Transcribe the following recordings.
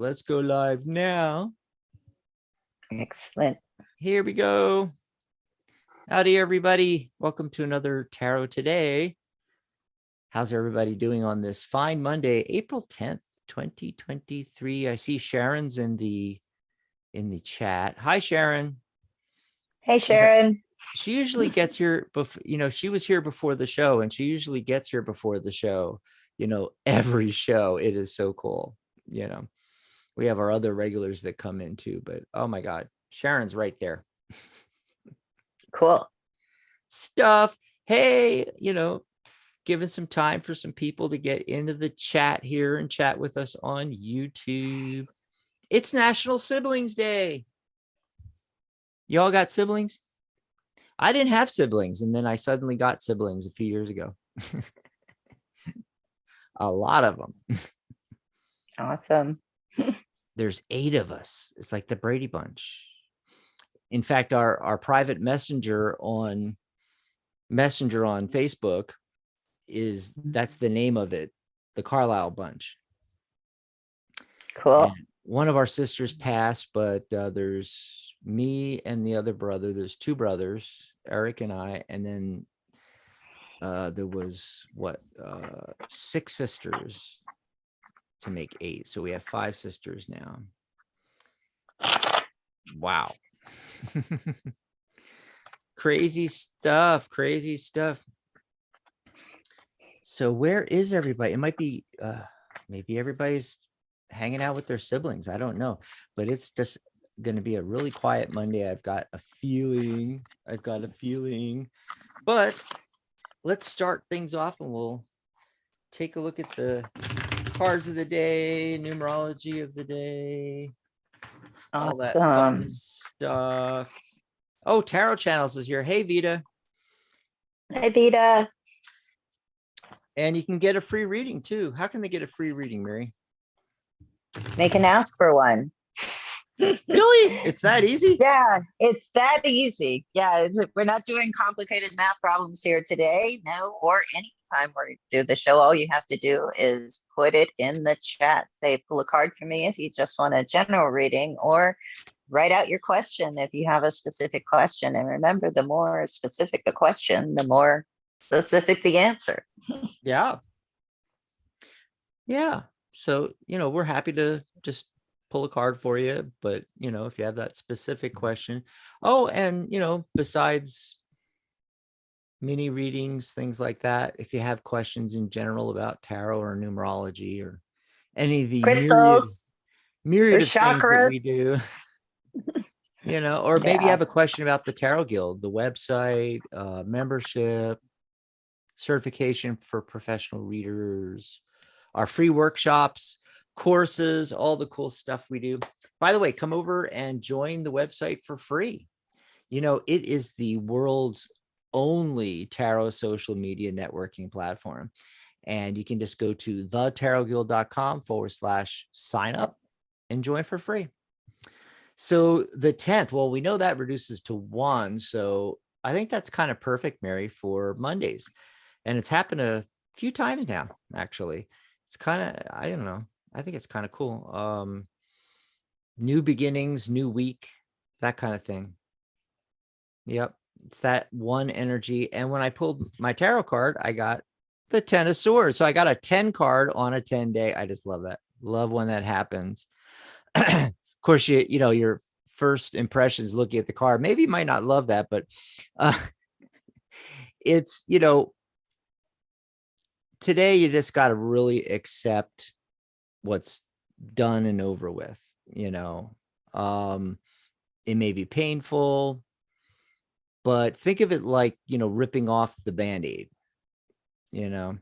Let's go live now. Excellent. Here we go. Howdy, everybody. Welcome to another Tarot Today. How's everybody doing on this fine Monday, April 10th, 2023? I see Sharon's in the chat. Hi, Sharon. Hey, Sharon. She usually gets here before, she was here before the show, and she usually gets here before the show, every show. It is so cool. We have our other regulars that come in too, but oh my God, Sharon's right there. Cool stuff. Hey, giving some time for some people to get into the chat here and chat with us on YouTube. It's National Siblings Day. Y'all got siblings? I didn't have siblings, and then I suddenly got siblings a few years ago. A lot of them. Awesome. There's 8 of us. It's like the Brady Bunch. In fact, our private messenger on Facebook that's the name of it, the Carlisle Bunch. Cool. And one of our sisters passed, but there's me and the other brother. There's 2 brothers, Eric and I, and then there was 6 sisters to make 8. So we have 5 sisters now. Wow. Crazy stuff. So where is everybody? It might be maybe everybody's hanging out with their siblings. I don't know, but it's just going to be a really quiet Monday. I've got a feeling, but let's start things off and we'll take a look at the cards of the day, numerology of the day, all that fun stuff. Oh, Tarot Channels is here. Hey, Vita. Hey, Vita. And you can get a free reading too. How can they get a free reading, Mary? They can ask for one. Really? It's that easy? Yeah, it's that easy. Yeah, we're not doing complicated math problems here today. No, or anytime we do the show, all you have to do is put it in the chat. Say, pull a card for me if you just want a general reading, or write out your question if you have a specific question. And remember, the more specific the question, the more specific the answer. Yeah. So, we're happy to just pull a card for you. But, if you have that specific question. Oh, and, besides mini readings, things like that, if you have questions in general about tarot or numerology or any of the crystals, myriad of chakras, things that we do, or maybe you have a question about the Tarot Guild, the website, membership, certification for professional readers, our free workshops, courses, all the cool stuff we do. By the way, come over and join the website for free. It is the world's only tarot social media networking platform. And you can just go to thetarotguild.com/sign up and join for free. So the 10th, well, we know that reduces to 1. So I think that's kind of perfect, Mary, for Mondays. And it's happened a few times now, actually. It's kind of, I don't know. I think it's kind of cool. New beginnings, new week, that kind of thing. Yep. It's that 1 energy. And when I pulled my tarot card, I got the 10 of Swords. So I got a 10 card on a 10 day. I just love that. Love when that happens. Of course, your first impressions looking at the card, maybe you might not love that, but it's, today you just got to really accept what's done and over with. It may be painful, but think of it like, ripping off the Band-Aid. You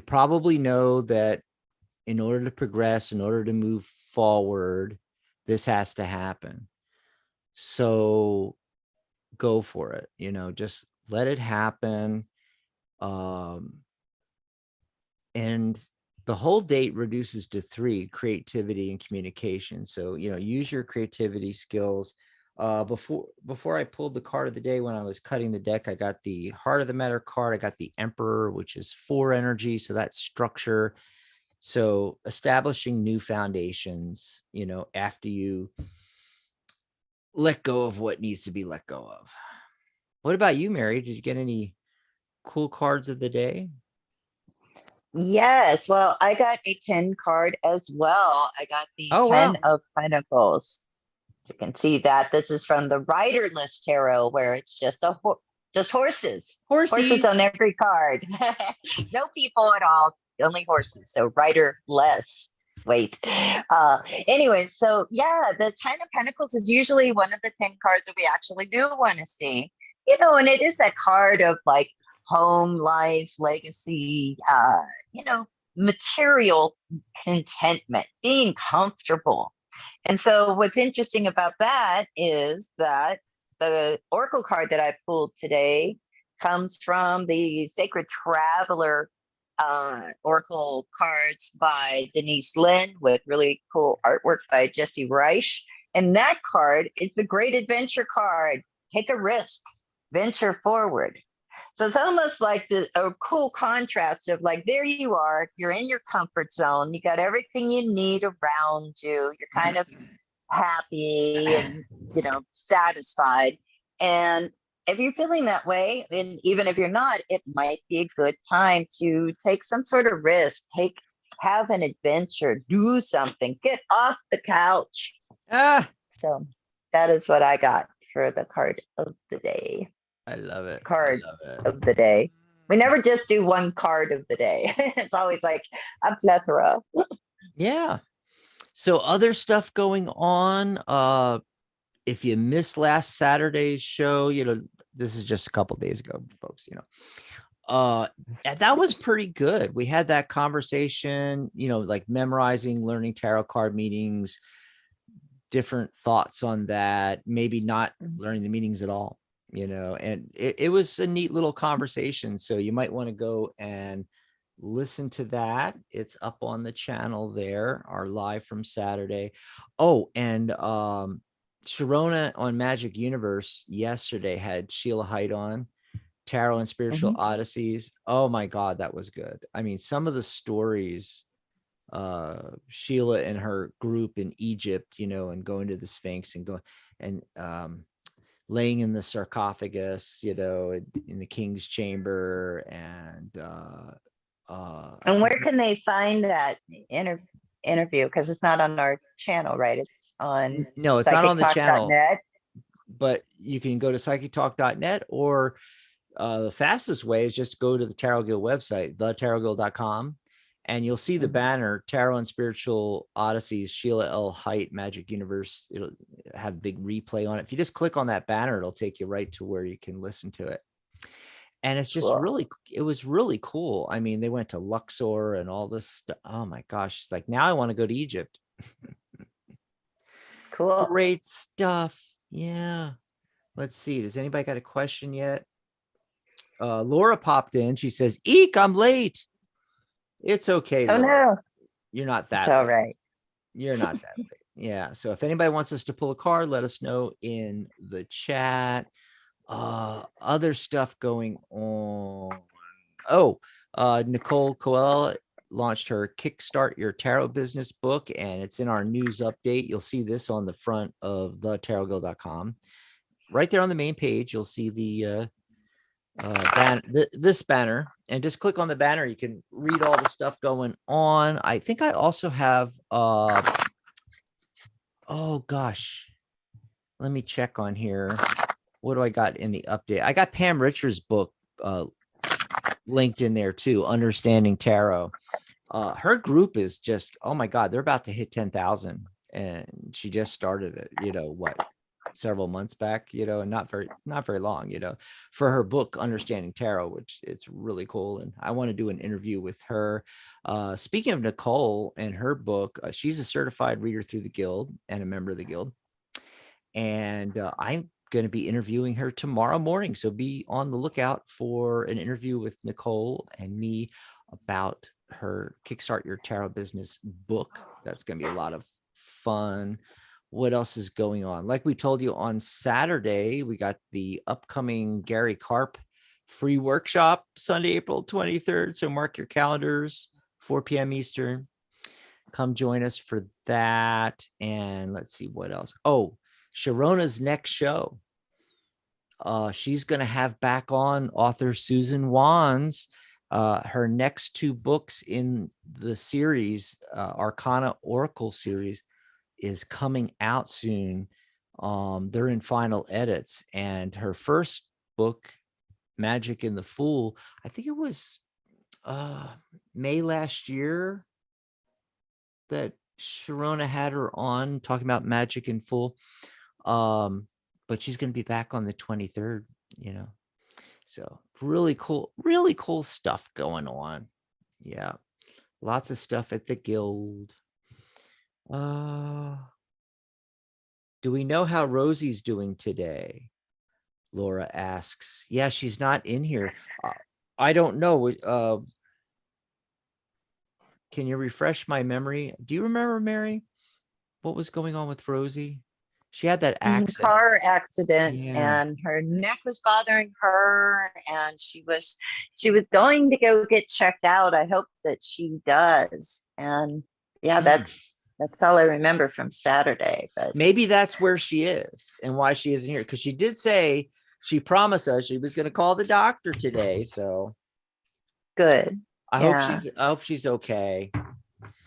probably know that in order to progress, in order to move forward, this has to happen. So go for it, just let it happen. And the whole date reduces to 3, creativity and communication. So, use your creativity skills. Before I pulled the card of the day, when I was cutting the deck, I got the Heart of the Matter card. I got the Emperor, which is 4 energy. So that's structure. So establishing new foundations, after you let go of what needs to be let go of. What about you, Mary? Did you get any cool cards of the day? Yes, well, I got a 10 card as well. I got the Oh, 10 wow. of Pentacles. You can see that this is from the Riderless Tarot, where it's just just horses Horsey. on every card. No people at all, only horses. So riderless. Wait. Anyway, so yeah, the 10 of Pentacles is usually one of the 10 cards that we actually do want to see. And it is that card of like home life, legacy, material contentment, being comfortable. And so, what's interesting about that is that the Oracle card that I pulled today comes from the Sacred Traveler Oracle cards by Denise Lynn with really cool artwork by Jesse Reich. And that card is the Great Adventure card. Take a risk, venture forward. So it's almost like a cool contrast of like, there you are, you're in your comfort zone, you got everything you need around you, you're kind of happy and, satisfied. And if you're feeling that way, and even if you're not, it might be a good time to take some sort of risk, have an adventure, do something, get off the couch. Ah, So that is what I got for the card of the day. I love it. I love Cards it. of the day. We never just do one card of the day. It's always like a plethora. Yeah. So other stuff going on. If you missed last Saturday's show, this is just a couple days ago, folks, that was pretty good. We had that conversation, like memorizing, learning tarot card meanings, different thoughts on that, maybe not learning the meanings at all, and it was a neat little conversation. So you might want to go and listen to that. It's up on the channel there, our live from Saturday. Oh, and Sharona on Magic Universe yesterday had Sheila Haidt on Tarot and Spiritual Mhm. Odysseys. Oh my God, that was good. I mean, some of the stories, Sheila and her group in Egypt, and going to the Sphinx and going and laying in the sarcophagus, in the king's chamber. And I And where forget. can they find that interview? Because it's not on our channel, right? It's on No, it's not on the channel, psychictalk.net. but you can go to psychictalk.net, or the fastest way is just go to the Tarot Guild website, thetarotguild.com, and you'll see the banner, Tarot and Spiritual Odysseys, Sheila L. Haidt, Magic Universe. It'll have a big replay on it. If you just click on that banner, it'll take you right to where you can listen to it. And it's just Cool. it was really cool. I mean, they went to Luxor and all this stuff. Oh my gosh. It's like, now I want to go to Egypt. Cool. Great stuff. Yeah. Let's see. Does anybody got a question yet? Laura popped in. She says, "Eek, I'm late." It's okay, Oh Laura. no. You're not It's that all late. right. You're not that late. Yeah. So if anybody wants us to pull a card, let us know in the chat. Other stuff going on. Oh, Nicole Coel launched her Kickstart Your Tarot Business book, and it's in our news update. You'll see this on the front of thetarotguild.com. Right there on the main page, you'll see the this banner, and just click on the banner. You can read all the stuff going on. I think I also have oh gosh, let me check on here. What do I got in the update? I got Pam Richards' book linked in there too, Understanding Tarot. Her group is just, oh my God, they're about to hit 10,000, and she just started it, several months back, and not very long, for her book, Understanding Tarot, which it's really cool. And I want to do an interview with her. Speaking of Nicole and her book, she's a certified reader through the Guild and a member of the Guild. And I'm going to be interviewing her tomorrow morning. So be on the lookout for an interview with Nicole and me about her Kickstart Your Tarot Business book. That's going to be a lot of fun. What else is going on? Like we told you on Saturday, we got the upcoming Gary Karp free workshop, Sunday, April 23rd. So mark your calendars, 4 p.m. Eastern. come join us for that. And let's see what else. Oh, Sharona's next show. She's going to have back on author Susan Wands. Her next 2 books in the series, Arcana Oracle series, is coming out soon. They're in final edits, and her first book, Magic and the Fool, I think it was May last year that Sharona had her on talking about Magic and Fool. But she's going to be back on the 23rd, so really cool stuff going on. Yeah. Lots of stuff at the guild. Do we know how Rosie's doing today? Laura asks. Yeah, she's not in here. I don't know. Can you refresh my memory? Do you remember, Mary, what was going on with Rosie? She had that accident. Car accident, Yeah. and her neck was bothering her, and she was going to go get checked out. I hope that she does. And yeah, that's all I remember from Saturday. But maybe that's where she is and why she isn't here, because she did say she promised us she was going to call the doctor today. So good. I hope she's okay.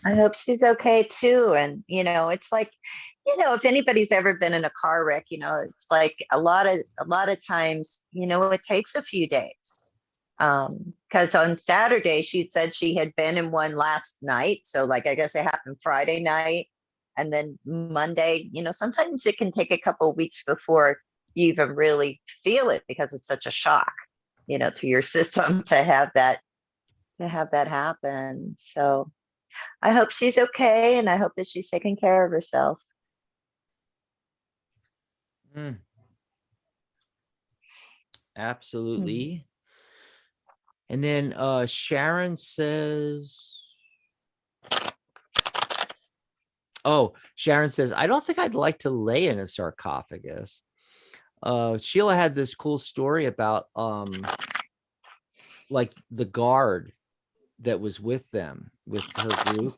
I hope she's okay too. And it's like, if anybody's ever been in a car wreck, it's like a lot of times, it takes a few days. Because on Saturday she said she had been in one last night. So like, I guess it happened Friday night. And then Monday, sometimes it can take a couple of weeks before you even really feel it, because it's such a shock, to your system to have that happen. So I hope she's okay, and I hope that she's taking care of herself. Absolutely. And then Sharon says, I don't think I'd like to lay in a sarcophagus. Sheila had this cool story about like the guard that was with them, with her group,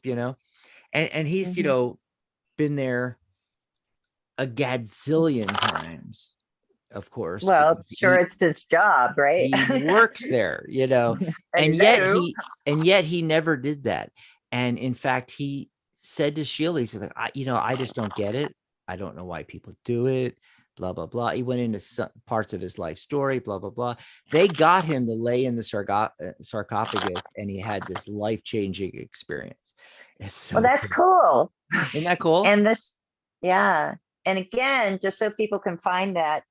and he's, been there a gadzillion times, of course. Well, sure, it's his job, right? He works there, and yet he never did that. And in fact, he said to Sheila, he said, I just don't get it. I don't know why people do it. Blah, blah, blah. He went into some parts of his life story, blah, blah, blah. They got him to lay in the sarcophagus, and he had this life-changing experience. So well, that's cool. Isn't that cool? And yeah. And again, just so people can find that,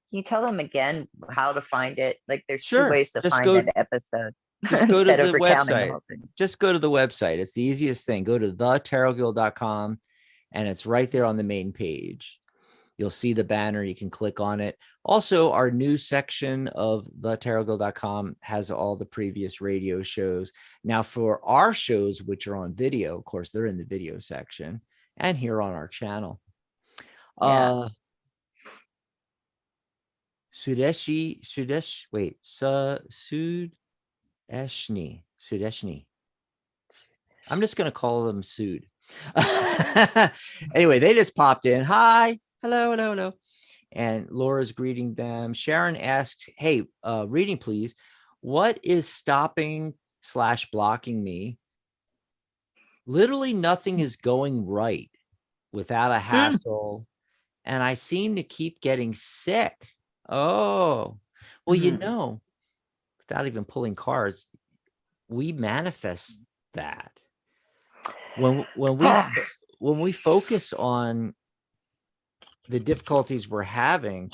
can you tell them again how to find it? Like, there's 2 ways to find that episode. Just go to the website. Just go to the website. It's the easiest thing. Go to thetarotguild.com, and it's right there on the main page. You'll see the banner. You can click on it. Also, our news section of thetarotguild.com has all the previous radio shows. Now, for our shows, which are on video, of course, they're in the video section and here on our channel. Yeah. Sudeshni. I'm just going to call them Sud. Anyway, they just popped in. Hi. Hello. And Laura's greeting them. Sharon asks, hey, reading, please. What is stopping/blocking me? Literally nothing is going right without a hassle. And I seem to keep getting sick. Oh, well, without even pulling cards, we manifest that. When we focus on the difficulties we're having,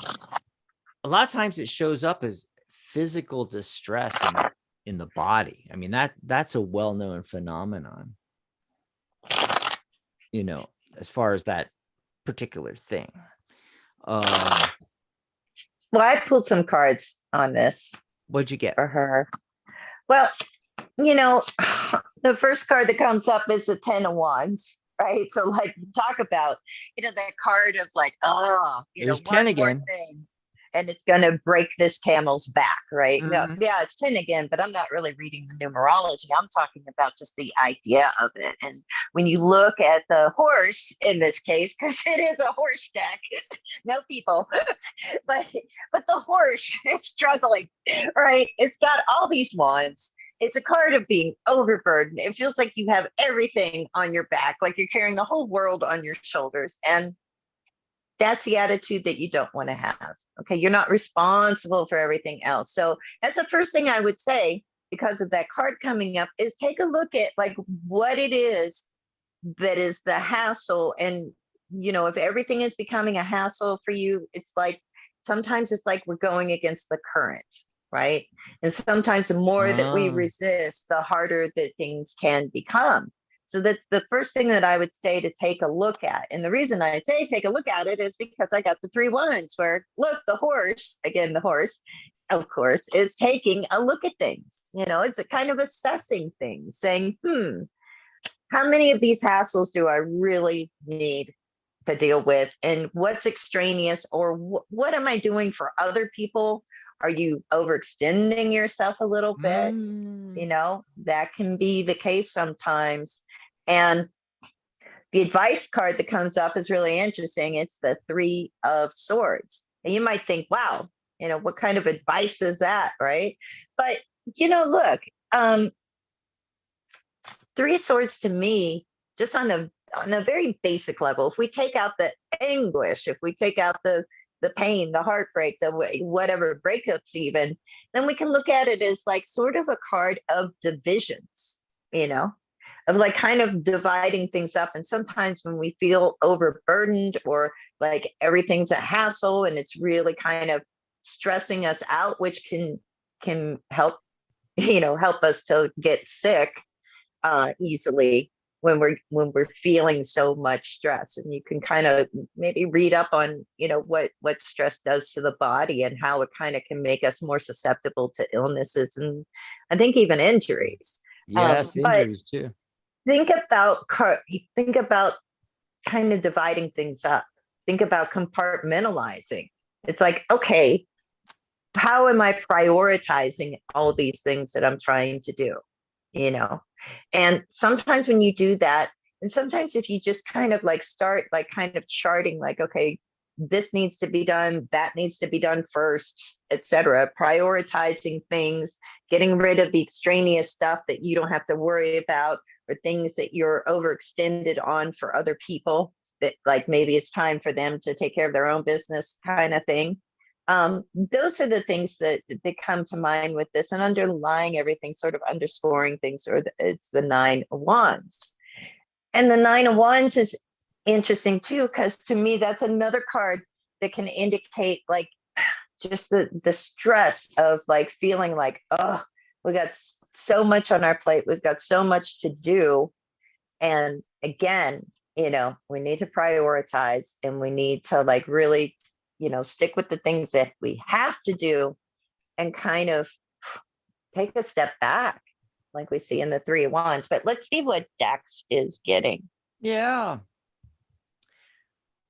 a lot of times it shows up as physical distress in the body. I mean, that's a well-known phenomenon, as far as that particular thing. Well, I pulled some cards on this. What'd you get for her? Well, the first card that comes up is the 10 of Wands, right? So like, talk about, that card of like, there's 10 again. and it's going to break this camel's back, right? No, Mhm. yeah, it's 10 again, but I'm not really reading the numerology. I'm talking about just the idea of it. And when you look at the horse in this case, because it is a horse deck, no people, but the horse is struggling, right? It's got all these wands. It's a card of being overburdened. It feels like you have everything on your back, like you're carrying the whole world on your shoulders. And that's the attitude that you don't want to have. Okay. You're not responsible for everything else. So that's the first thing I would say because of that card coming up is take a look at like what it is that is the hassle. And, if everything is becoming a hassle for you, it's like sometimes it's like we're going against the current, right? And sometimes the more that we Oh. resist, the harder that things can become. So that's the first thing that I would say to take a look at. And the reason I say take a look at it is because I got the 3 wands where, look, the horse, again, the horse, of course, is taking a look at things. It's a kind of assessing things, saying, how many of these hassles do I really need to deal with? And what's extraneous, or what am I doing for other people? Are you overextending yourself a little bit? Mm. That can be the case sometimes. And the advice card that comes up is really interesting. It's the 3 of Swords. And you might think, wow, what kind of advice is that? Right. But, look, um, 3 of Swords to me, just on a very basic level, if we take out the anguish, if we take out the pain, the heartbreak, the whatever breakups, even, then we can look at it as like sort of a card of divisions, you know, of like kind of dividing things up. And sometimes when we feel overburdened or like everything's a hassle and it's really kind of stressing us out, which can help, help us to get sick easily when we're feeling so much stress. And you can kind of maybe read up on what stress does to the body and how it kind of can make us more susceptible to illnesses and I think even injuries. Yes, But injuries too. think about kind of dividing things up. Think about compartmentalizing. It's like, okay, how am I prioritizing all these things that I'm trying to do? you know and sometimes when you do that, and sometimes if you just kind of like start like kind of charting, like, okay, this needs to be done, that needs to be done first, etc., prioritizing things, getting rid of the extraneous stuff that you don't have to worry about, or things that you're overextended on for other people, that like maybe it's time for them to take care of their own business, kind of thing. Those are the things that come to mind with this, and underlying everything, sort of underscoring things, it's the 9 of Wands. And the 9 of Wands is interesting too, because to me, that's another card that can indicate like just the stress of like feeling like, oh, we got so much on our plate, we've got so much to do. And again, we need to prioritize, and we need to like really, stick with the things that we have to do, and kind of take a step back, like we see in the 3 of Wands. But let's see what Dex is getting. Yeah.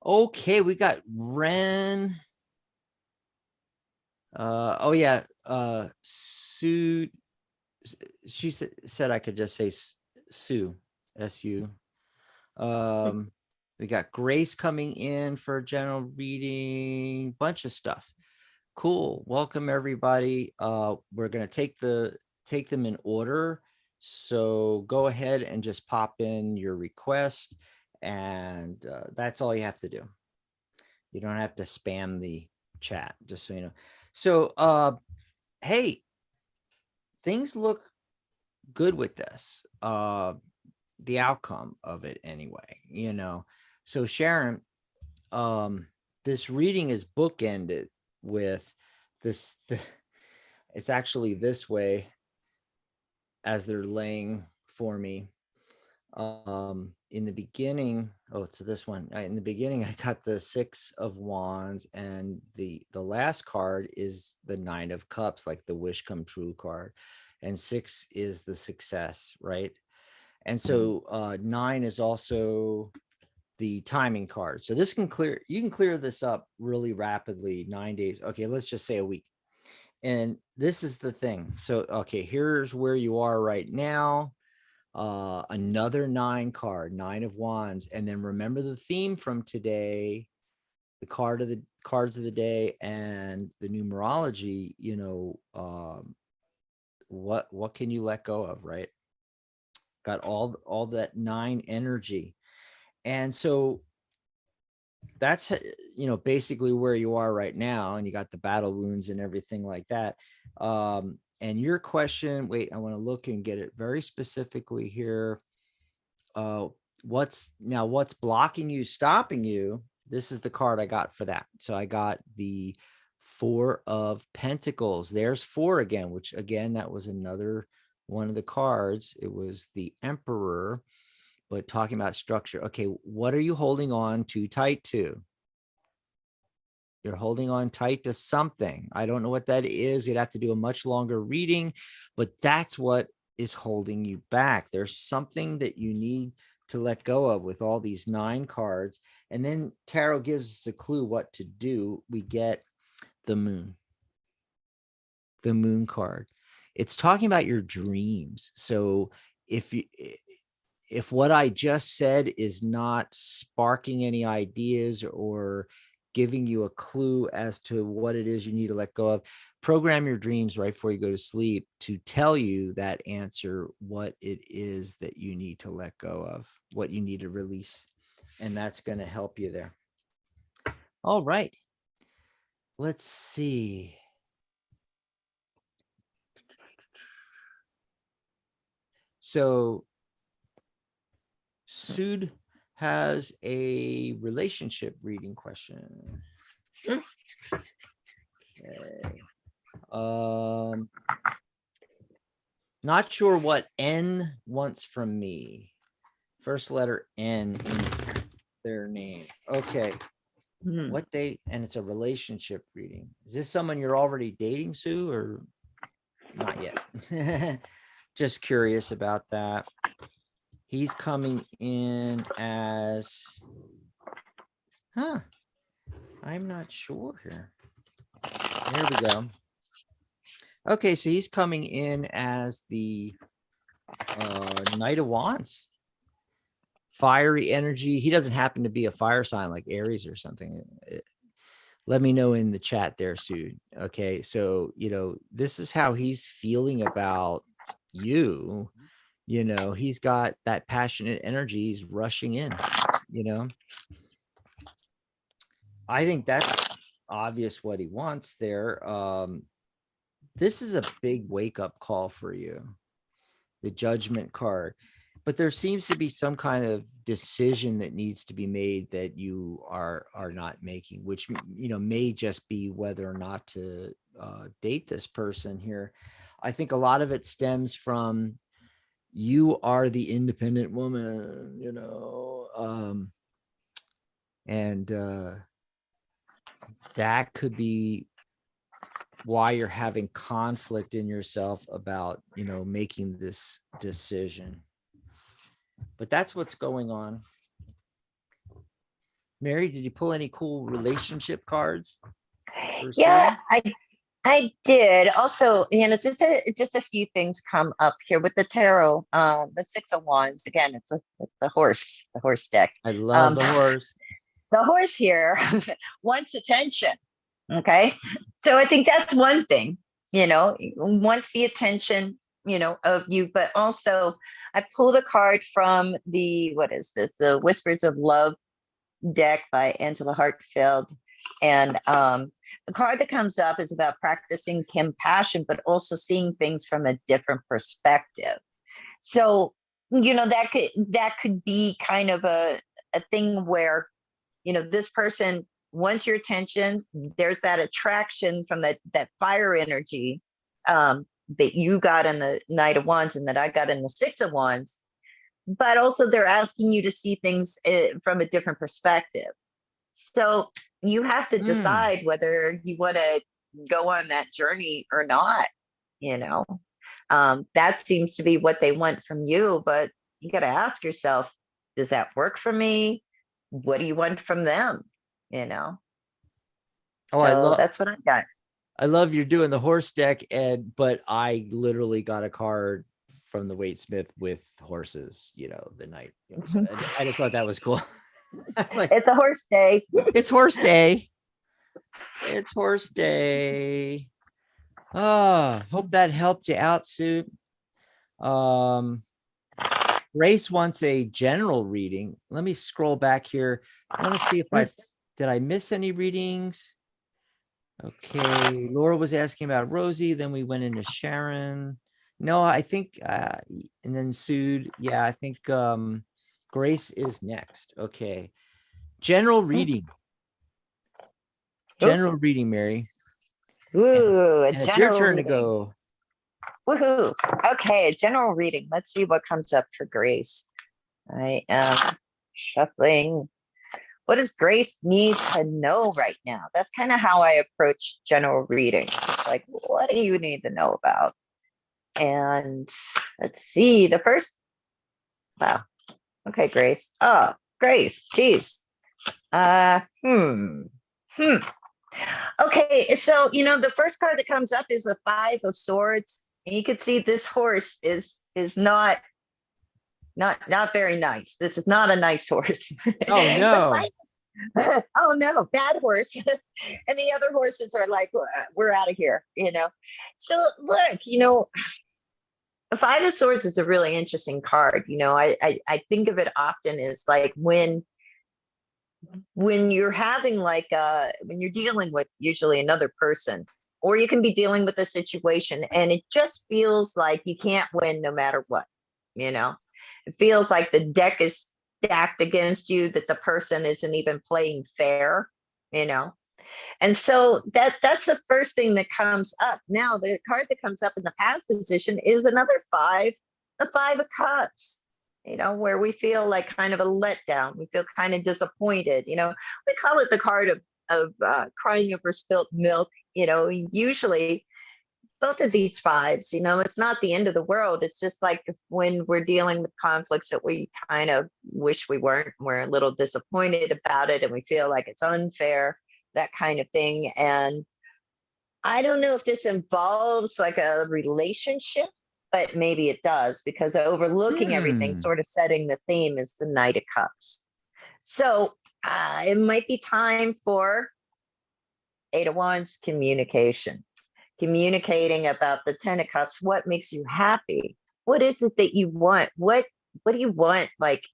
Okay, we got Ren. Oh yeah. Sue. She said I could just say Sue. SU. We got Grace coming in for a general reading, bunch of stuff. Cool. Welcome everybody. We're gonna take them in order. So go ahead and just pop in your request, and that's all you have to do. You don't have to spam the chat, just so you know. So hey, things look good with this. The outcome of it anyway. So Sharon, this reading is bookended with this it's actually this way as they're laying for me. In the beginning, it's this one. In the beginning, I got the 6 of Wands, and the last card is the 9 of Cups, like the wish come true card, and 6 is the success, right? And so 9 is also the timing card. So this can you can clear this up really rapidly, 9 days. Okay, let's just say a week. And this is the thing. So, okay, here's where you are right now. Another 9 card, 9 of Wands. And then remember the theme from today, the cards of the day and the numerology, what can you let go of, right? Got all that 9 energy. And so that's basically where you are right now, and you got the battle wounds and everything like that. And your question, wait, I want to look and get it very specifically here. What's blocking you, stopping you? This is the card I got for that. So I got the 4 of Pentacles. There's 4 again, which again, that was another one of the cards. It was the Emperor, but talking about structure. Okay, what are you holding on too tight to? You're holding on tight to something. I don't know what that is. You'd have to do a much longer reading, but that's what is holding you back. There's something that you need to let go of with all these 9 cards. And then tarot gives us a clue what to do. We get the moon card. It's talking about your dreams. So if what I just said is not sparking any ideas or giving you a clue as to what it is you need to let go of, program your dreams right before you go to sleep to tell you that answer, what it is that you need to let go of, what you need to release. And that's going to help you there. All right. Let's see. So Sud has a relationship reading question. Okay. Not sure what N wants from me. First letter N in their name. Okay. What date? And it's a relationship reading. Is this someone you're already dating, Sue, or not yet? Just curious about that. He's coming in as, I'm not sure here. There we go. Okay, so he's coming in as the Knight of Wands. Fiery energy. He doesn't happen to be a fire sign like Aries or something. Let me know in the chat there, Sue. Okay, so, this is how he's feeling about you. He's got that passionate energy. He's rushing in, I think that's obvious what he wants there. This is a big wake-up call for you, the Judgment card. But there seems to be some kind of decision that needs to be made that you are not making, which, may just be whether or not to date this person here. I think a lot of it stems from you are the independent woman, and that could be why you're having conflict in yourself about, making this decision. But that's what's going on. Mary, did you pull any cool relationship cards? Yeah, I did. Also, just a few things come up here with the tarot. The 6 of Wands. Again, it's a horse, the horse deck. I love the horse. The horse here wants attention. Okay. So I think that's one thing, wants the attention, of you, but also I pulled a card from what is this? The Whispers of Love deck by Angela Hartfield. And the card that comes up is about practicing compassion, but also seeing things from a different perspective. So, that could be kind of a thing where, this person wants your attention. There's that attraction from that fire energy that you got in the Knight of Wands and that I got in the 6 of Wands. But also they're asking you to see things from a different perspective. So you have to decide whether you want to go on that journey or not. That seems to be what they want from you, but you got to ask yourself, does that work for me? what do you want from them? You know, Oh, I so love that's what I got. you're doing the horse deck, but I literally got a card from the Waitsmith with horses, the night. So I just thought that was cool. I was like, It's a horse day. it's horse day. It's horse day. Oh, hope that helped you out, Sue. Grace wants a general reading. Let me scroll back here. I want to see if did I miss any readings? Okay, Laura was asking about Rosie. Then we went into Sharon. No, I think, and then Sue. Yeah, I think Grace is next. Okay, general reading. General reading, Mary. Ooh, a And it's your general turn to reading. go. Woohoo. Okay, a general reading. Let's see what comes up for Grace. I am shuffling. What does Grace need to know right now? That's kind of how I approach general readings. It's like, what do you need to know about? And let's see, the first, wow. Okay, Grace. Oh, Grace, geez. Okay, so the first card that comes up is the Five of Swords. And you can see this horse is not very nice. This is not a nice horse. Oh no. Oh no, bad horse. And the other horses are like, we're out of here, So look, the Five of Swords is a really interesting card. I think of it often as like when you're having like when you're dealing with usually another person, or you can be dealing with a situation and it just feels like you can't win no matter what. It feels like the deck is stacked against you, that the person isn't even playing fair, you know and so that's the first thing that comes up. Now the card that comes up in the past position is another five, the Five of Cups, where we feel like kind of a letdown, we feel kind of disappointed. We call it the card of crying over spilt milk. Usually both of these fives, it's not the end of the world. It's just like when we're dealing with conflicts that we kind of wish we weren't, we're a little disappointed about it and we feel like it's unfair, that kind of thing. And I don't know if this involves like a relationship, but maybe it does, because overlooking everything, sort of setting the theme, is the Knight of Cups. So it might be time for Eight of Wands communication. Communicating about the Ten of Cups. What makes you happy? What is it that you want? What do you want, like,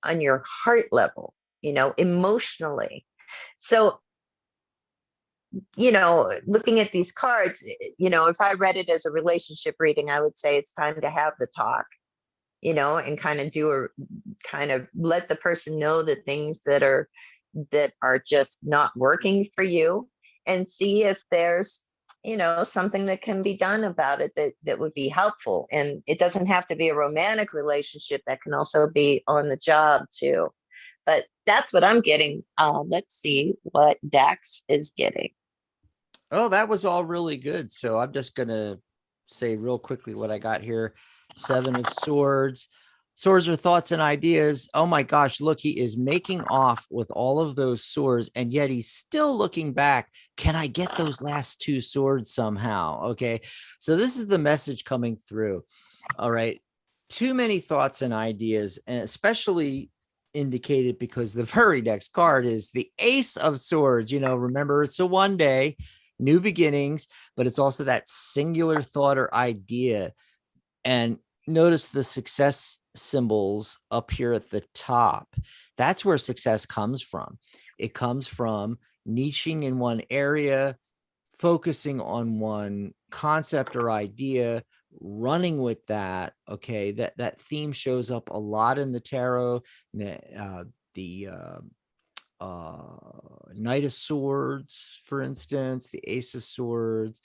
on your heart level, emotionally? So, looking at these cards, if I read it as a relationship reading, I would say it's time to have the talk, and kind of let the person know the things that are just not working for you, and see if there's something that can be done about it that would be helpful. And it doesn't have to be a romantic relationship. That can also be on the job too. But that's what I'm getting. Let's see what Dax is getting. Oh, that was all really good. So I'm just going to say real quickly what I got here. Seven of Swords. Swords are thoughts and ideas. Oh my gosh, look, he is making off with all of those swords, and yet he's still looking back. Can I get those last two swords somehow? Okay, so this is the message coming through. All right, too many thoughts and ideas, and especially indicated because the very next card is the Ace of Swords. Remember, it's a one day, new beginnings, but it's also that singular thought or idea. And notice the success symbols up here at the top. That's where success comes from. It comes from niching in one area, focusing on one concept or idea, running with that. Okay, that theme shows up a lot in the tarot. The Knight of Swords, for instance, the Ace of Swords,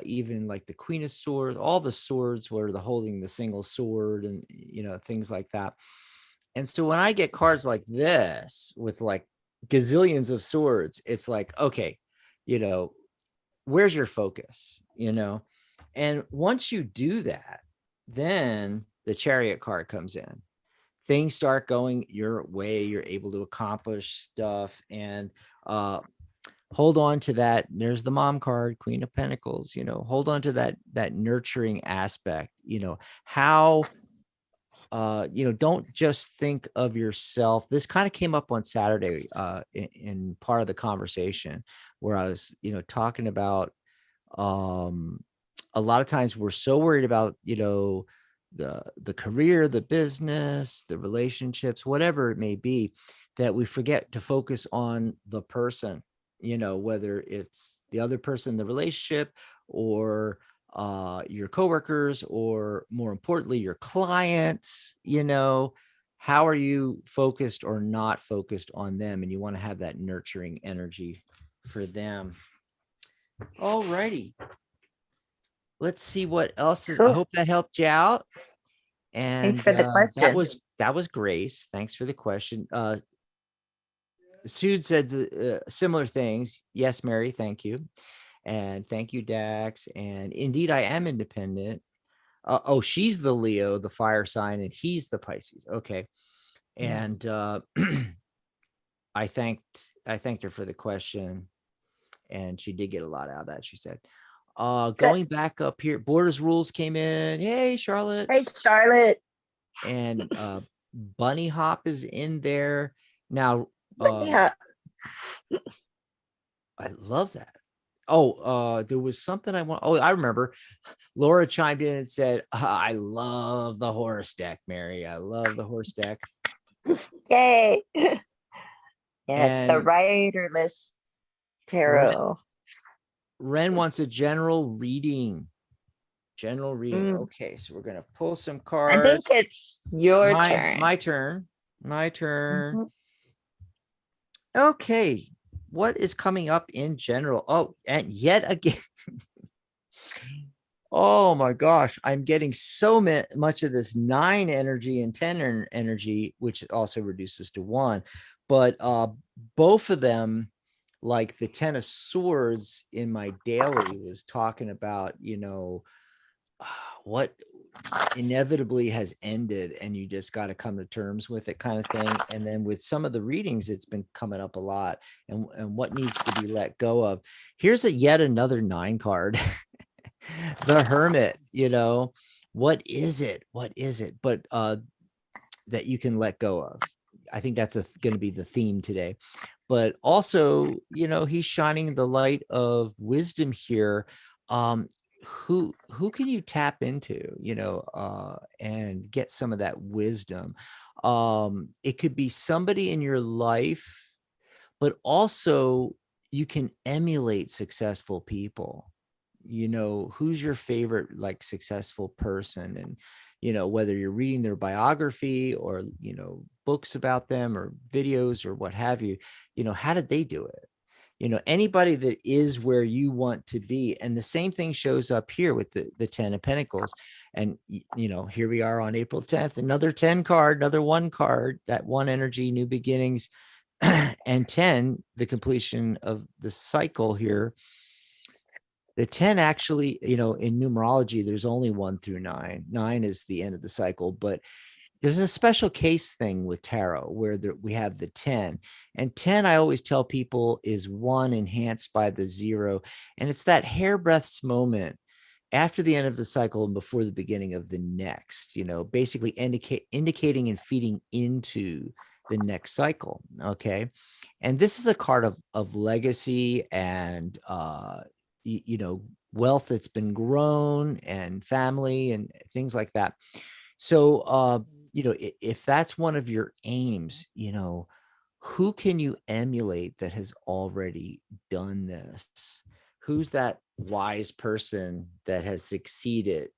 even like the Queen of Swords, all the swords where they're holding the single sword, and things like that. And so when I get cards like this with like gazillions of swords, it's like, okay, where's your focus? And once you do that, then the Chariot card comes in. things start going your way. You're able to accomplish stuff, and hold on to that. There's the mom card, Queen of Pentacles. Hold on to that nurturing aspect. How don't just think of yourself. This kind of came up on Saturday in part of the conversation where I was, talking about a lot of times we're so worried about, the career, the business, the relationships, whatever it may be, that we forget to focus on the person, whether it's the other person in the relationship, or your coworkers, or more importantly, your clients. How are you focused or not focused on them? And you want to have that nurturing energy for them. All righty. Let's see what else is. I Cool. hope that helped you out. And Thanks for the question. that was Grace. Thanks for the question. Sue said similar things. Yes, Mary, thank you. And thank you, Dax. And indeed, I am independent. She's the Leo, the fire sign, and he's the Pisces. Okay. And I thanked her for the question, and she did get a lot out of that, she said. Going back up here, Borders Rules came in. Hey, Charlotte. Hey, Charlotte. And Bunny Hop is in there. Now, Yeah. I love that. There was something I want. I remember. Laura chimed in and said, I love the horse deck, Mary. I love the horse deck. Yay. Yeah, it's the And riderless tarot. Ren wants a general reading. Okay, so we're gonna pull some cards. I think it's your turn. My turn. Okay, what is coming up in general? And yet again, oh my gosh, I'm getting so much of this 9 energy and 10 energy, which also reduces to 1. But both of them, like the 10 of Swords in my daily, was talking about, what inevitably has ended, and you just got to come to terms with it, kind of thing. And then with some of the readings, it's been coming up a lot, and what needs to be let go of. Here's yet another 9 card. The Hermit. What is it but that you can let go of? I think that's going to be the theme today. But also, he's shining the light of wisdom here. Who can you tap into, and get some of that wisdom? It could be somebody in your life, but also you can emulate successful people. Who's your favorite, like, successful person? And whether you're reading their biography, or books about them, or videos, or what have you, how did they do it? Anybody that is where you want to be. And the same thing shows up here with the 10 of Pentacles. And here we are on April 10th, another 10 card, another 1 card, that 1 energy, new beginnings. And 10, the completion of the cycle here. The 10 actually, in numerology, there's only 1 through 9. 9 is the end of the cycle, but there's a special case thing with tarot where we have the 10. And 10, I always tell people, is 1 enhanced by the 0. And it's that hairbreadth moment after the end of the cycle and before the beginning of the next, basically indicating and feeding into the next cycle. Okay. And this is a card of legacy and, wealth that's been grown, and family, and things like that. So, if that's one of your aims, who can you emulate that has already done this? Who's that wise person that has succeeded,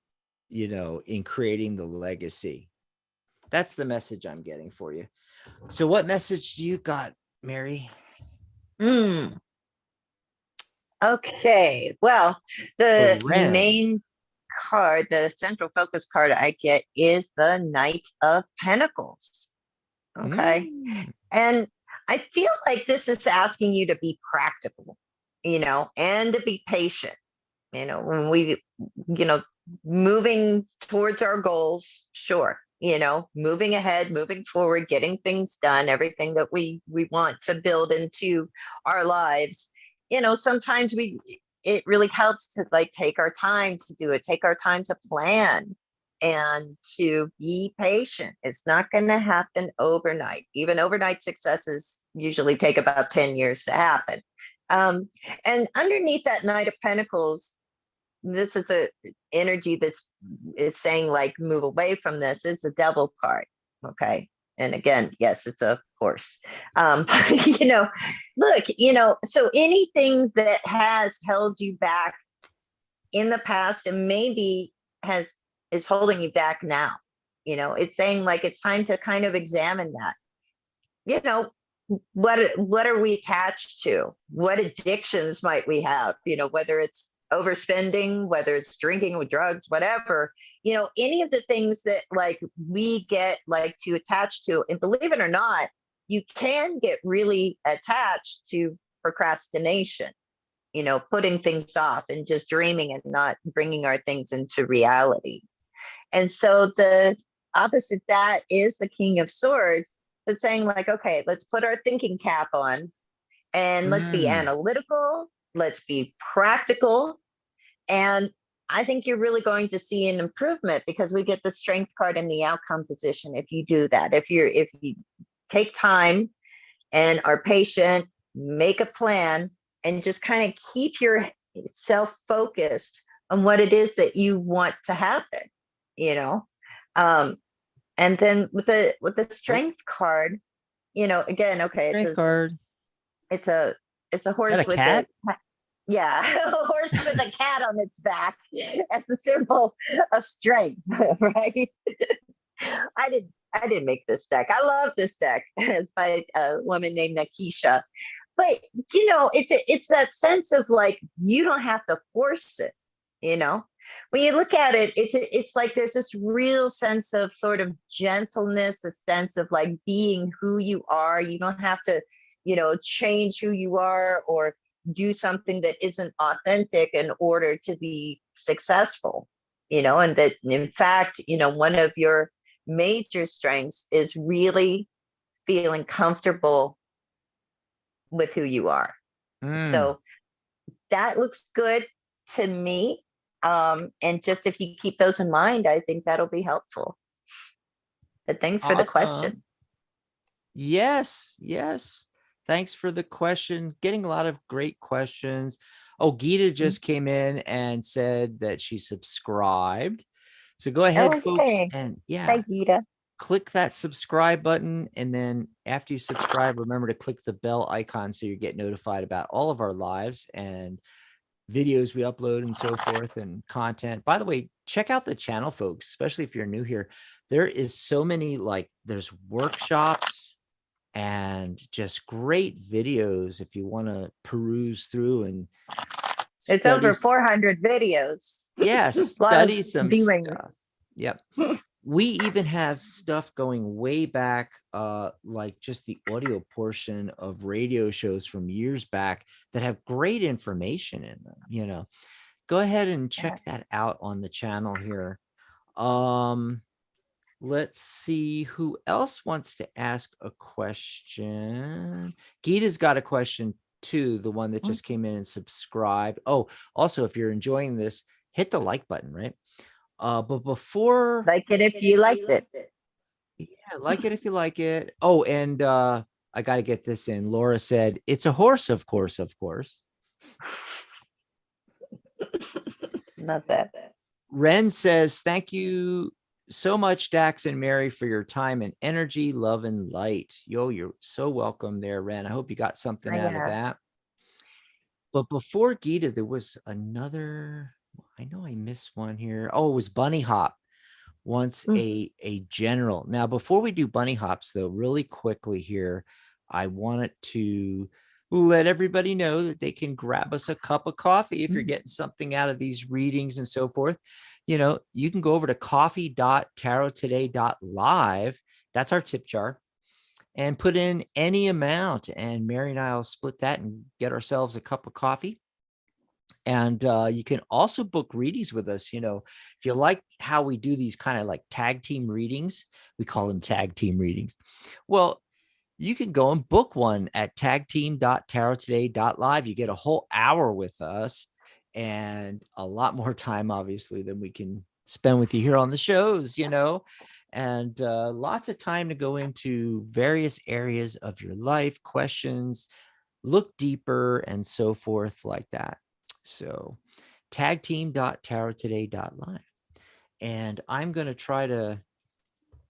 in creating the legacy? That's the message I'm getting for you. So what message do you got, Mary? Okay, well, the main card, the central focus card I get, is the Knight of Pentacles. Okay. And I feel like this is asking you to be practical, and to be patient. When we, moving towards our goals, sure, moving ahead, moving forward, getting things done, everything that we want to build into our lives. Sometimes it really helps to like take our time to do it, take our time to plan and to be patient. It's not going to happen overnight. Even overnight successes usually take about 10 years to happen. And underneath that Knight of Pentacles, this is a energy it's saying like move away from this, is the Devil card. Okay. And again, yes, it's a horse. Look, so anything that has held you back in the past and maybe is holding you back now, it's saying like it's time to kind of examine that. What are we attached to? What addictions might we have? Whether it's overspending, whether it's drinking with drugs, whatever, any of the things that like we get like too attached to. And believe it or not, you can get really attached to procrastination, putting things off and just dreaming and not bringing our things into reality. And so the opposite that is the King of Swords, but saying like, okay, let's put our thinking cap on and let's be analytical, let's be practical. And I think you're really going to see an improvement because we get the Strength card in the outcome position. If you do that, if you take time and are patient, make a plan and just kind of keep yourself focused on what it is that you want to happen, and then with the Strength card, again, okay, Strength card. It's a horse Is that a with cat? yeah, a horse with a cat on its back as a symbol of strength, right? I didn't make this deck. I love this deck. It's by a woman named Nakisha. But it's that sense of like you don't have to force it, When you look at it, it's like there's this real sense of sort of gentleness, a sense of like being who you are. You don't have to, change who you are or do something that isn't authentic in order to be successful, and that in fact, one of your major strengths is really feeling comfortable with who you are. So that looks good to me. And just if you keep those in mind, I think that'll be helpful. But thanks for the question. Yes. Thanks for the question. Getting a lot of great questions. Oh, Gita just came in and said that she subscribed. So go ahead, folks. And Hi, Gita. Click that subscribe button. And then after you subscribe, remember to click the bell icon so you get notified about all of our lives and videos we upload and so forth and content. By the way, check out the channel, folks, especially if you're new here. There is so many, there's workshops and just great videos if you want to peruse through and it's over 400 videos. Yes, study some viewing. stuff. Yep. We even have stuff going way back, like just the audio portion of radio shows from years back that have great information in them. Go ahead and check that out on the channel here. Let's see who else wants to ask a question. Gita's got a question too, the one that just came in and subscribed. Oh, also, if you're enjoying this, hit the like button, right? But before, like it if you liked it. Yeah, like it if you like it. Oh, and I got to get this in. Laura said, it's a horse, of course. Not that. Ren says, thank you so much, Dax and Mary, for your time and energy, love and light. Yo, you're so welcome there, Ren. I hope you got something out of that. But before Gita, there was another, I know I missed one here. Oh, it was Bunny Hop. Wants a general. Now, before we do bunny hops, though, really quickly here, I wanted to let everybody know that they can grab us a cup of coffee if you're getting something out of these readings and so forth. You can go over to coffee.tarottoday.live. That's our tip jar. And put in any amount. And Mary and I will split that and get ourselves a cup of coffee. And you can also book readings with us. You know, if you like how we do these kind of like tag team readings, we call them tag team readings. Well, you can go and book one at tagteam.tarottoday.live. You get a whole hour with us and a lot more time, obviously, than we can spend with you here on the shows, you know, and lots of time to go into various areas of your life, questions, look deeper, and so forth like that. So tagteam.tarottoday.live. And I'm going to try to,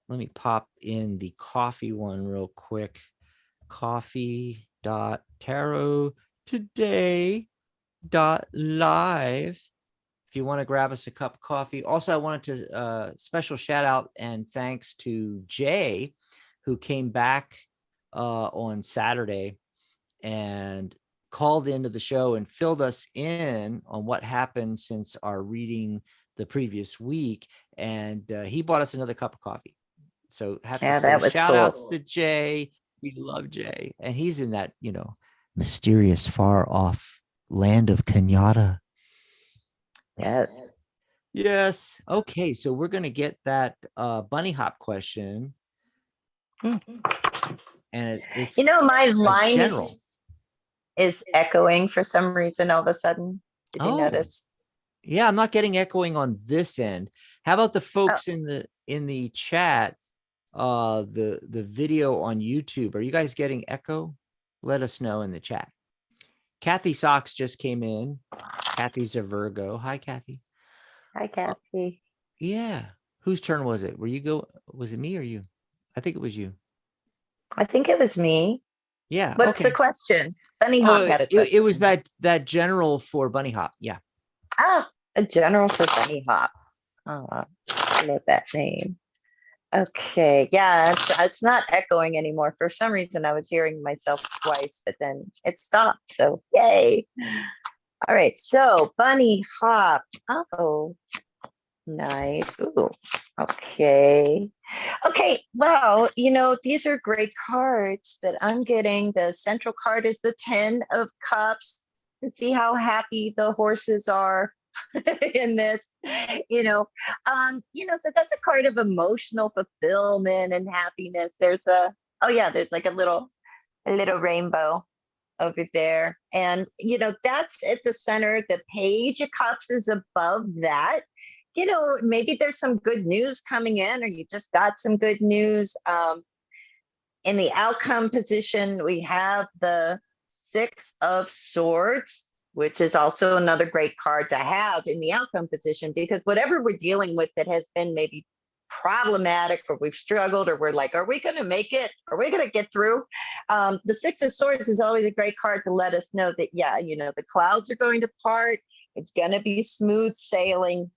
let me pop in the coffee one real quick. Coffee.tarottoday.live. If you want to grab us a cup of coffee. Also, I wanted to special shout out and thanks to Jay, who came back on Saturday and called into the show and filled us in on what happened since our reading the previous week. And he bought us another cup of coffee. So have to say that was shout cool. outs to Jay. We love Jay. And he's in that, you know, mysterious far off land of Kenyatta. Yes. Yes. Okay. So we're going to get that bunny hop question. And it's, you know, my line general. is echoing for some reason all of a sudden. Did you notice? Yeah, I'm not getting echoing on this end. How about the folks in the chat, the video on YouTube? Are you guys getting echo? Let us know in the chat. Kathy Socks just came in. Kathy's a Virgo. Hi, Kathy. Hi, Kathy. Yeah. Whose turn was it? Was it me or you? I think it was you. I think it was me. Yeah. What's the question? Bunny Hop had a question. It was that general for Bunny Hop. Yeah. A general for Bunny Hop. Oh, I love that name. Okay. Yeah, it's not echoing anymore. For some reason, I was hearing myself twice, but then it stopped. So yay. All right. So Bunny Hop. Oh, nice. Ooh. Okay. Okay. Well, you know, these are great cards that I'm getting. The central card is the 10 of Cups. And see how happy the horses are in this, so that's a card of emotional fulfillment and happiness. There's like a little rainbow over there. And, that's at the center. The Page of Cups is above that. Maybe there's some good news coming in, or you just got some good news. In the outcome position, we have the 6 of Swords, which is also another great card to have in the outcome position, because whatever we're dealing with that has been maybe problematic, or we've struggled, or we're like, are we going to make it? Are we going to get through? The 6 of Swords is always a great card to let us know that, the clouds are going to part. It's going to be smooth sailing,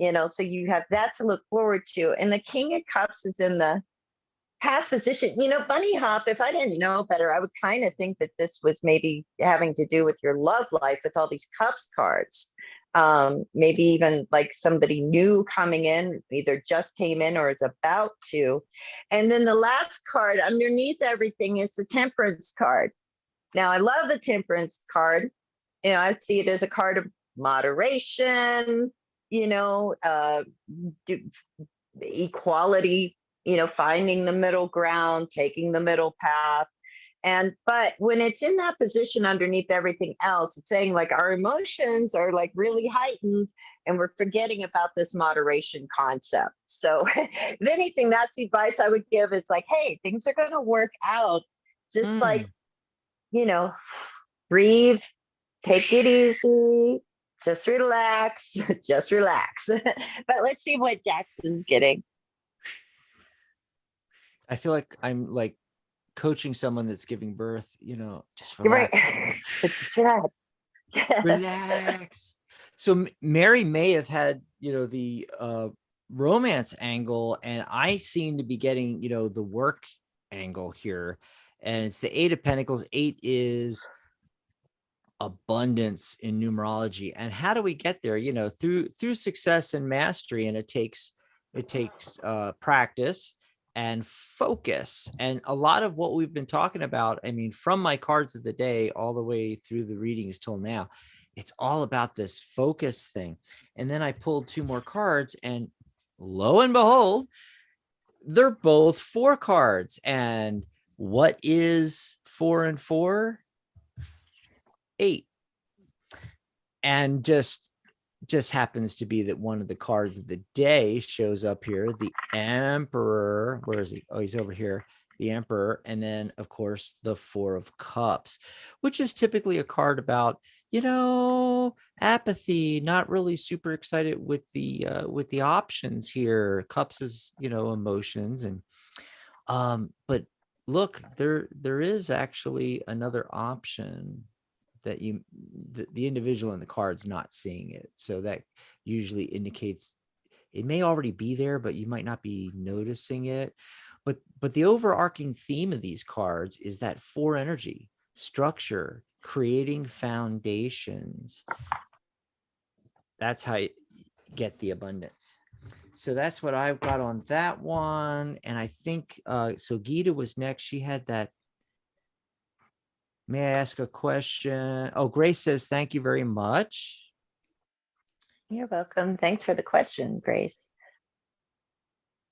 so you have that to look forward to. And the King of Cups is in the past position. Bunny Hop, if I didn't know better, I would kind of think that this was maybe having to do with your love life with all these Cups cards. Maybe even like somebody new coming in, either just came in or is about to. And then the last card underneath everything is the Temperance card. Now, I love the Temperance card. I see it as a card of moderation, equality, finding the middle ground, taking the middle path. But when it's in that position underneath everything else, it's saying like our emotions are like really heightened and we're forgetting about this moderation concept. So if anything, that's the advice I would give. It's like, hey, things are going to work out. Just like, breathe, take it easy, just relax, just relax. But let's see what Dax is getting. I feel like I'm like coaching someone that's giving birth, just relax. You're right. Relax. So Mary may have had, the romance angle, and I seem to be getting, the work angle here. And it's the 8 of Pentacles. 8 is abundance in numerology. And how do we get there? Through success and mastery. And it takes practice and focus. And a lot of what we've been talking about, from my cards of the day all the way through the readings till now, it's all about this focus thing. And then I pulled 2 more cards, and lo and behold, they're both 4 cards. And what is 4 and 4? 8. And just happens to be that one of the cards of the day shows up here, the Emperor. Where is he? Oh, he's over here, the Emperor. And then of course the 4 of Cups, which is typically a card about, apathy, not really super excited with the options here. Cups is, emotions. And but look, there is actually another option that the individual in the card's not seeing it. So that usually indicates it may already be there, but you might not be noticing it. But the overarching theme of these cards is that 4 energy, structure, creating foundations. That's how you get the abundance. So that's what I've got on that one. And I think so Gita was next. She had that. May I ask a question? Oh, Grace says, thank you very much. You're welcome. Thanks for the question, Grace.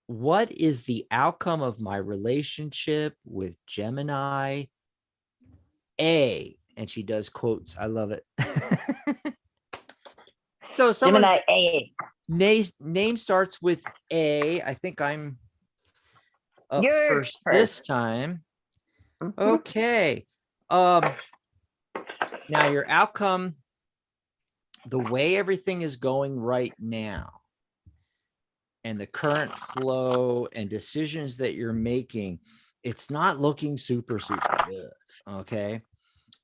What is the outcome of my relationship with Gemini A? And she does quotes. I love it. So someone Gemini A. name starts with A. I think I'm up You're first this time. Mhm. Okay. Now your outcome, the way everything is going right now, and the current flow and decisions that you're making, it's not looking super good. Okay.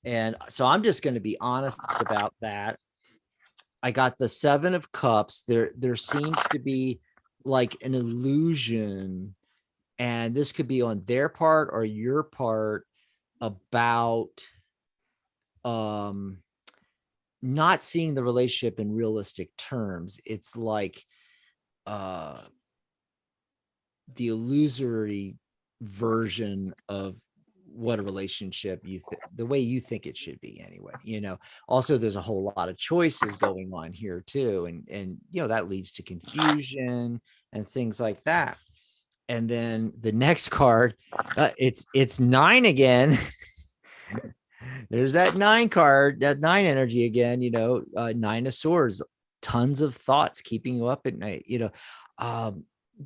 And so I'm just going to be honest about that. I got the 7 of Cups. There seems to be like an illusion, and this could be on their part or your part, about not seeing the relationship in realistic terms. It's like the illusory version of what a relationship the way you think it should be anyway. Also there's a whole lot of choices going on here too, and that leads to confusion and things like that. And then the next card, it's 9 again. There's that 9 card, that 9 energy again. 9 of Swords, tons of thoughts keeping you up at night.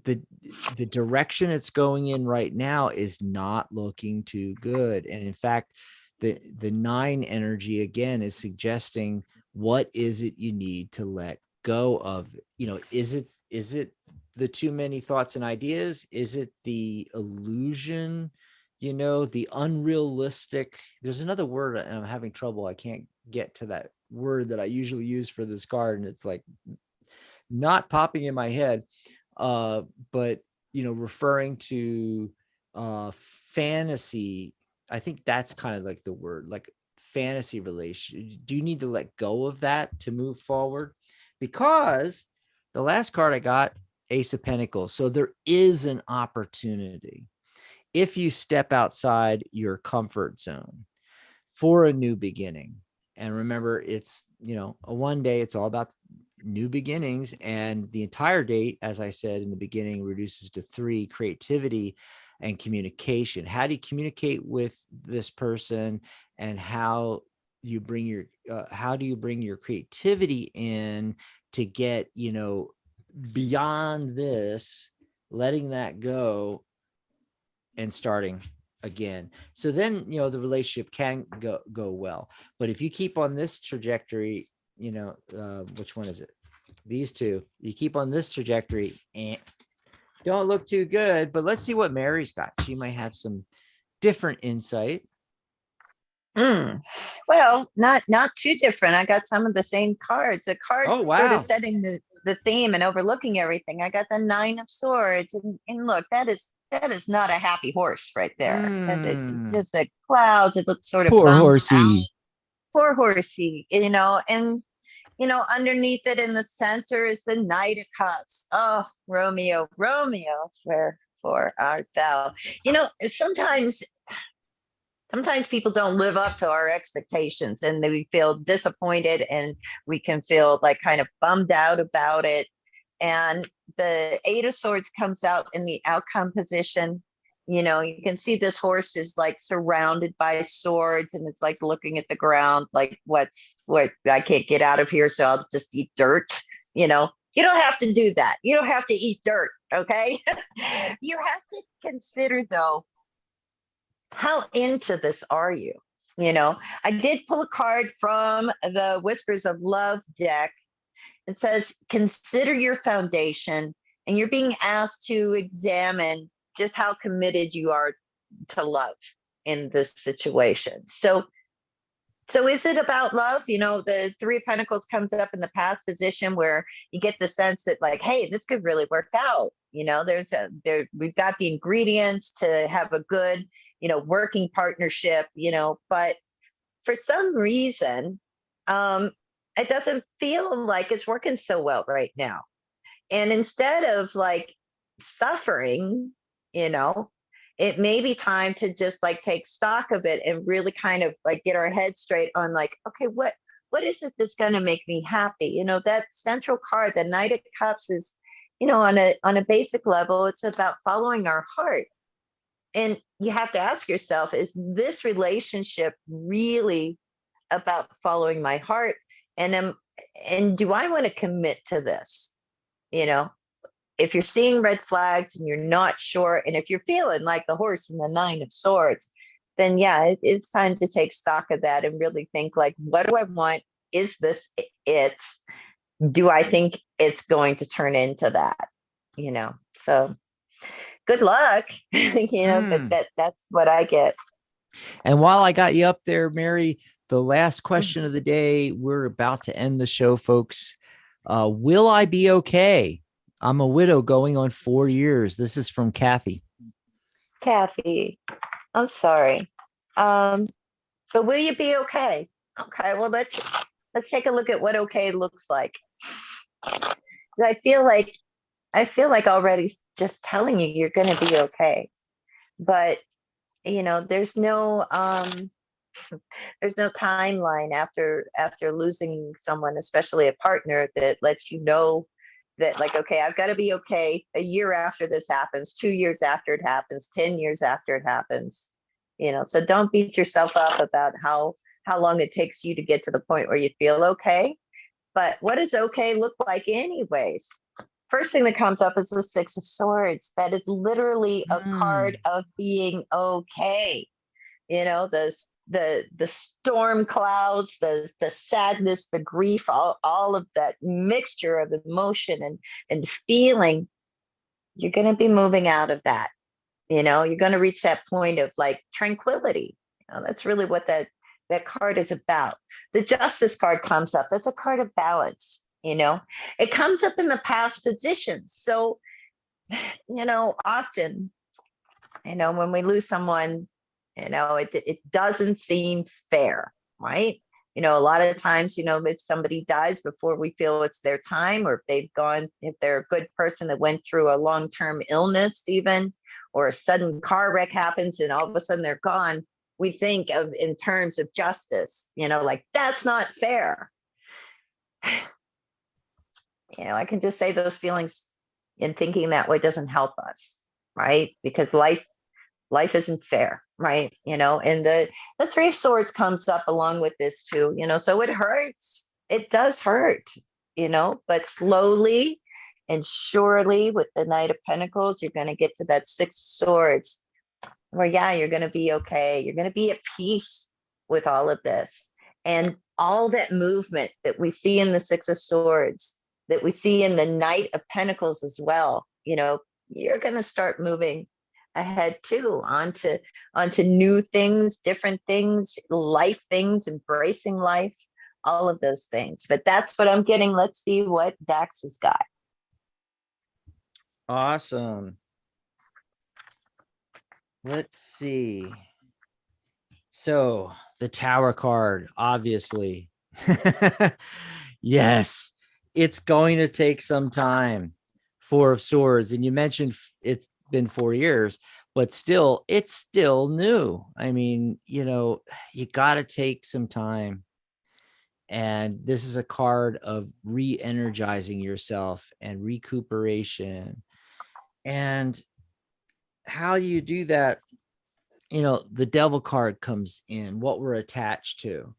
The direction it's going in right now is not looking too good. And in fact, the 9 energy again is suggesting, what is it you need to let go of? Is it the too many thoughts and ideas? Is it the illusion? The unrealistic? There's another word, and I'm having trouble. I can't get to that word that I usually use for this card, and it's like not popping in my head. But referring to fantasy, I think that's kind of like the word, like fantasy relation. Do you need to let go of that to move forward? Because the last card I got, Ace of Pentacles. So there is an opportunity if you step outside your comfort zone for a new beginning. And remember, it's, a one day, it's all about new beginnings. And the entire date, as I said in the beginning, reduces to 3: creativity and communication. How do you communicate with this person, and how do you bring your creativity in to get, beyond this, letting that go and starting again. So then, the relationship can go well. But if you keep on this trajectory, which one is it? These two, you keep on this trajectory and don't look too good. But let's see what Mary's got. She might have some different insight. Well, not too different. I got some of the same cards. The card sort of setting the theme and overlooking everything. I got the 9 of Swords, and look, that is not a happy horse right there. Just the clouds. It looks sort of poor horsey. Poor horsey, and underneath it in the center is the Knight of Cups. Oh, Romeo, wherefore art thou? Sometimes sometimes people don't live up to our expectations, and we feel disappointed, and we can feel like kind of bummed out about it. And the Eight of Swords comes out in the outcome position. You can see this horse is like surrounded by swords, and it's like looking at the ground, like what I can't get out of here, so I'll just eat dirt. You don't have to do that. You don't have to eat dirt. Okay. You have to consider, though, how into this are you? I did pull a card from the Whispers of Love deck. It says, consider your foundation, and you're being asked to examine just how committed you are to love in this situation. So is it about love? The Three of Pentacles comes up in the past position, where you get the sense that, like, hey, this could really work out. We've got the ingredients to have a good, working partnership, but for some reason, it doesn't feel like it's working so well right now. And instead of like suffering, it may be time to just like take stock of it and really kind of like get our heads straight on, like, okay, what is it that's going to make me happy? That central card, the Knight of Cups, is, on a basic level, it's about following our heart. And you have to ask yourself, is this relationship really about following my heart? And do I want to commit to this? If you're seeing red flags and you're not sure, and if you're feeling like the horse in the Nine of Swords, then yeah, it's time to take stock of that and really think, like, what do I want? Is this it? Do I think it's going to turn into that? So good luck. But that's what I get. And while I got you up there, Mary, the last question of the day, we're about to end the show, folks. Will I be okay? I'm a widow going on 4 years. This is from Kathy. Kathy, I'm sorry. But will you be okay? Okay, well, let's take a look at what okay looks like. I feel like already just telling you you're going to be okay. But there's no timeline after losing someone, especially a partner, that lets you know that, like, okay, I've got to be okay a year after this happens, 2 years after it happens, 10 years after it happens. So don't beat yourself up about how long it takes you to get to the point where you feel okay. But what does okay look like anyways? First thing that comes up is the Six of Swords. That is literally a card of being okay. The storm clouds, the sadness, the grief, all of that mixture of emotion and feeling, you're going to be moving out of that. You're going to reach that point of like tranquility. That's really what that card is about. The Justice card comes up. That's a card of balance. It comes up in the past positions. So, often, when we lose someone, it doesn't seem fair, right? A lot of times, if somebody dies before we feel it's their time, or if they're a good person that went through a long-term illness even, or a sudden car wreck happens and all of a sudden they're gone, we think of in terms of justice, like, that's not fair. I can just say those feelings and thinking that way doesn't help us, right? Because life isn't fair, right? And the Three of Swords comes up along with this too, so it hurts. It does hurt, but slowly and surely with the Knight of Pentacles, you're going to get to that Six of Swords where, yeah, you're going to be okay. You're going to be at peace with all of this. And all that movement that we see in the Six of Swords, that we see in the Knight of Pentacles as well, you're going to start moving ahead too, onto new things, different things, life things, embracing life, all of those things. But that's what I'm getting. Let's see what Dax has got. Awesome. Let's see. So the Tower card, obviously. Yes, it's going to take some time. Four of Swords. And you mentioned it's been 4 years. but still, it's still new. I mean, you got to take some time. And this is a card of re-energizing yourself and recuperation. And how you do that, the devil card comes in, what we're attached to.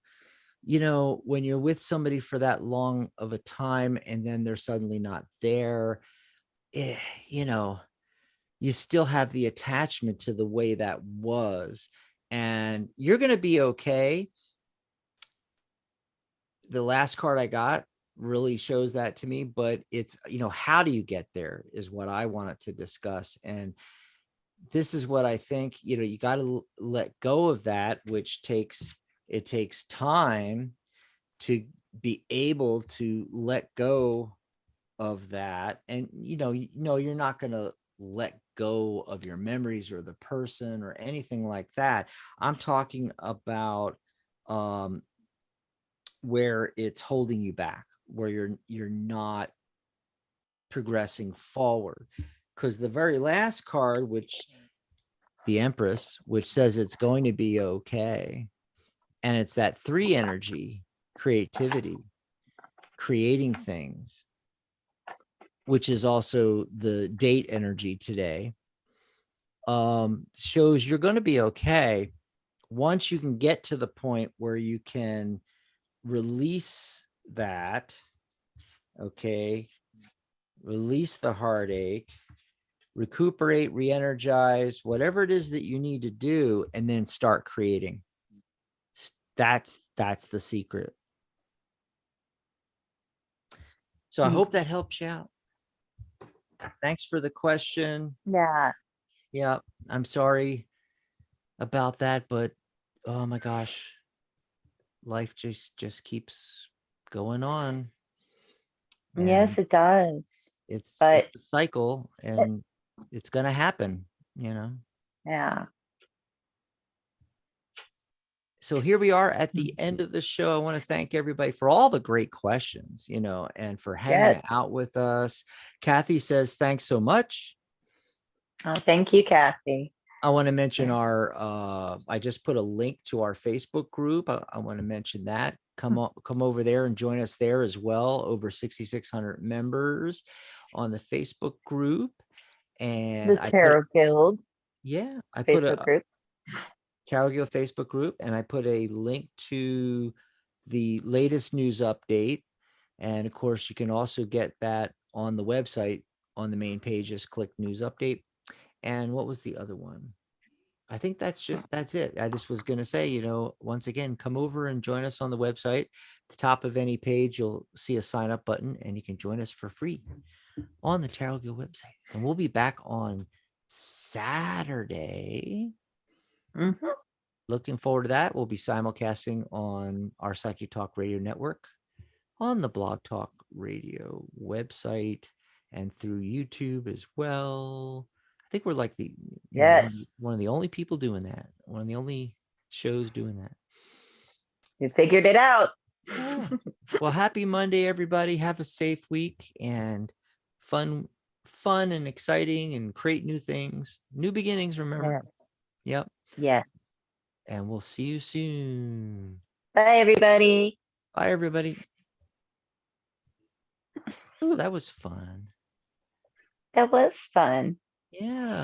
When you're with somebody for that long of a time and then they're suddenly not there, eh, you know, you still have the attachment to the way that was, and you're going to be okay. The last card I got really shows that to me, but it's, how do you get there is what I wanted to discuss. And this is what I think, you got to let go of that, which takes time to be able to let go of that. And, you're not going to let go of your memories or the person or anything like that. I'm talking about where it's holding you back, where you're not progressing forward. Because the very last card, which the Empress, which says it's going to be okay, and it's that 3 energy, creativity, creating things, which is also the date energy today, shows you're going to be okay once you can get to the point where you can release that. Okay. Release the heartache, recuperate, re-energize, whatever it is that you need to do, and then start creating. That's the secret. So I hope that helps you out. Thanks for the question. Yeah. Yeah, I'm sorry about that, but oh my gosh, life just keeps going on. Yes, And it does. it's But a cycle, and it's going to happen, yeah. So here we are at the end of the show. I want to thank everybody for all the great questions, and for hanging Yes. out with us. Kathy says, thanks so much. Oh, thank you, Kathy. I want to mention I just put a link to our Facebook group. I want to mention that. Come over there and join us there as well. Over 6,600 members on the Facebook group. And The Tarot Guild I put Facebook group. Tarot Guild Facebook group, and I put a link to the latest news update. And of course, you can also get that on the website on the main page. Just click news update. And what was the other one? I think that's it. I just was going to say, once again, come over and join us on the website. At the top of any page, you'll see a sign up button, and you can join us for free on the Tarot Guild website. And we'll be back on Saturday. Mm-hmm. Looking forward to that. We'll be simulcasting on our Psychic Talk Radio network, on the Blog Talk Radio website, and through YouTube as well. I think we're like one of the only people doing that. One of the only shows doing that. You figured it out. Yeah. Well, happy Monday, everybody. Have a safe week and fun and exciting, and create new things, new beginnings. Remember. Yes. Yep. Yes. And we'll see you soon. Bye, everybody. Bye, everybody. Oh, that was fun. That was fun. Yeah.